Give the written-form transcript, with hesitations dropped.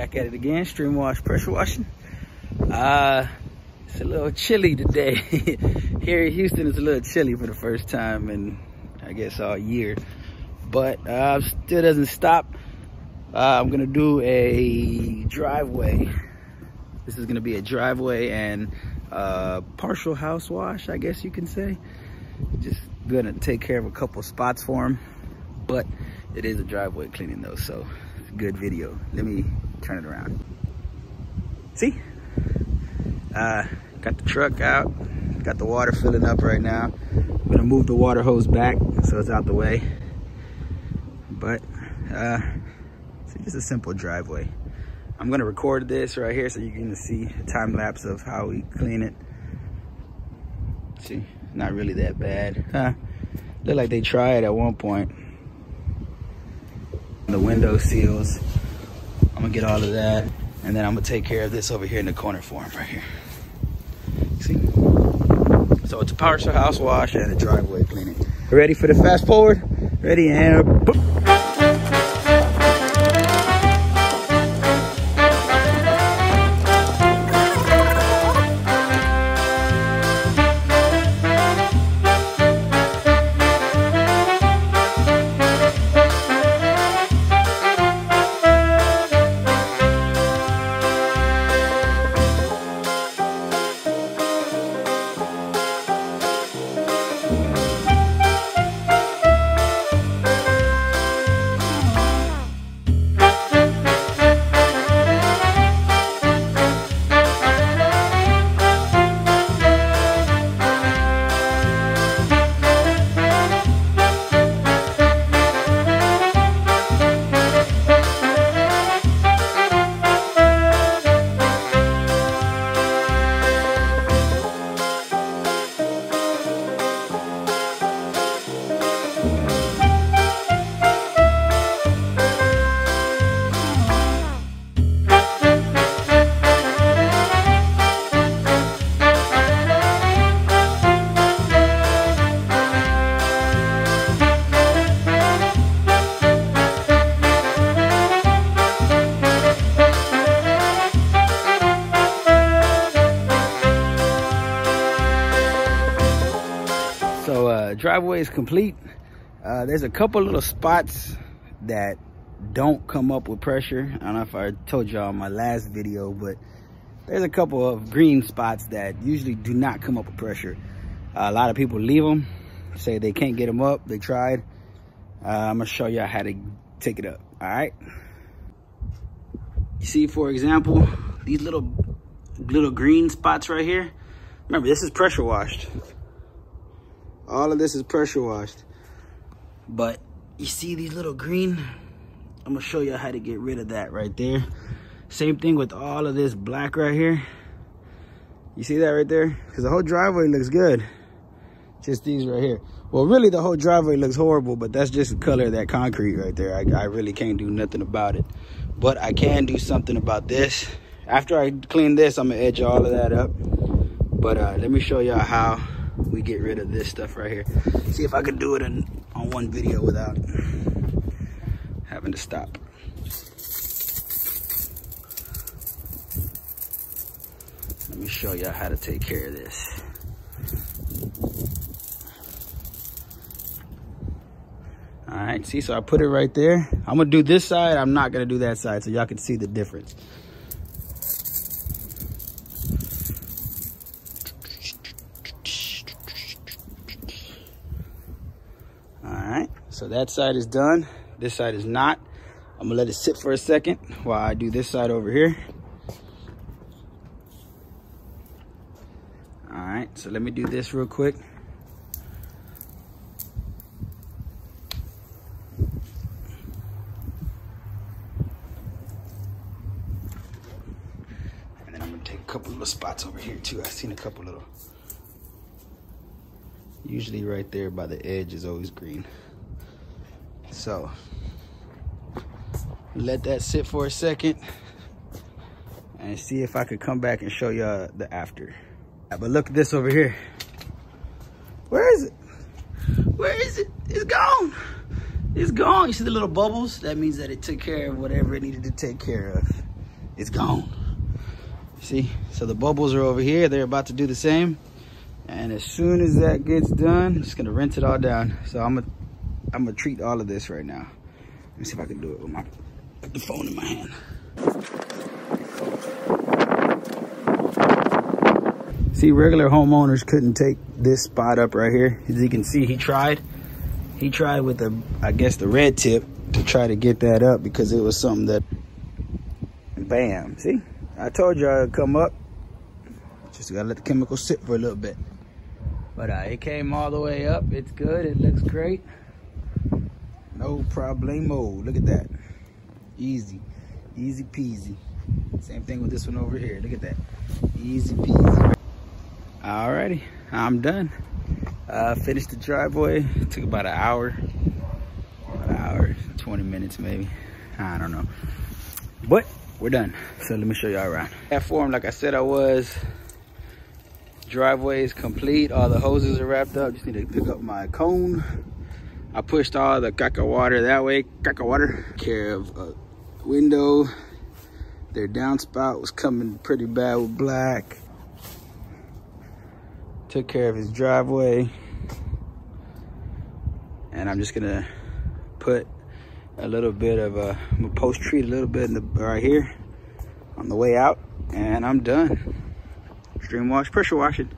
Back at it again, stream wash, pressure washing. It's a little chilly today. Here in Houston, it's a little chilly for the first time in, I guess, all year. But still doesn't stop. I'm gonna do a driveway. This is gonna be a driveway and partial house wash, I guess you can say. Just gonna take care of a couple spots for him. But it is a driveway cleaning though, so it's a good video. Let me turn it around. See? Got the truck out, got the water filling up right now. I'm gonna move the water hose back so it's out the way. But it's just a simple driveway. I'm gonna record this right here so you can see a time lapse of how we clean it. See, not really that bad. Look like they tried at one point. The window seals, I'm gonna get all of that, and then I'm gonna take care of this over here in the corner for him right here. See? So it's a partial house wash and a driveway cleaning. Ready for the fast forward? Ready and boom. Driveway is complete. There's a couple little spots that don't come up with pressure. I don't know if I told y'all in my last video, but there's a couple of green spots that usually do not come up with pressure. A lot of people leave them, say they can't get them up. They tried. I'm gonna show y'all how to take it up. All right. You see, for example, these little green spots right here. Remember, this is pressure washed. All of this is pressure washed. But you see these little green? I'm gonna show you how to get rid of that right there. Same thing with all of this black right here. You see that right there? Because the whole driveway looks good. Just these right here. Well, really the whole driveway looks horrible, but that's just the color of that concrete right there. I really can't do nothing about it. But I can do something about this. After I clean this, I'm gonna edge all of that up. But let me show y'all how we get rid of this stuff right here. See if I can do it on one video without having to stop. Let me show y'all how to take care of this. All right, see, so I put it right there. I'm gonna do this side, I'm not gonna do that side, so y'all can see the difference. So that side is done. This side is not. I'm gonna let it sit for a second while I do this side over here. All right, so let me do this real quick. And then I'm gonna take a couple little spots over here too. I've seen a couple little. Usually right there by the edge is always green. So let that sit for a second and see if I could come back and show you the after. But look at this over here. Where is it? Where is it? It's gone. It's gone. You see the little bubbles? That means that it took care of whatever it needed to take care of. it's gone. See, so the bubbles are over here. They're about to do the same. And as soon as that gets done, I'm just gonna rinse it all down. So I'm gonna treat all of this right now. Let me see if I can do it with put the phone in my hand. See, regular homeowners couldn't take this spot up right here. As you can see, he tried with I guess the red tip to try to get that up because it was something that, bam, see? I told you I'd come up. Just gotta let the chemical sit for a little bit. But it came all the way up. It's good, it looks great. No problemo, look at that. Easy, easy peasy. Same thing with this one over here, look at that. Easy peasy. Alrighty, I'm done. Finished the driveway, it took about an hour, 20 minutes maybe, I don't know. But we're done, so let me show y'all around. That form, like I said I was, driveway is complete, all the hoses are wrapped up, just need to pick up my cone. I pushed all the caca water that way, caca water. Care of a window, their downspout was coming pretty bad with black. Took care of his driveway. And I'm just gonna put a little bit of I'm gonna post treat a little bit in the right here on the way out, and I'm done. Stream wash, pressure washing.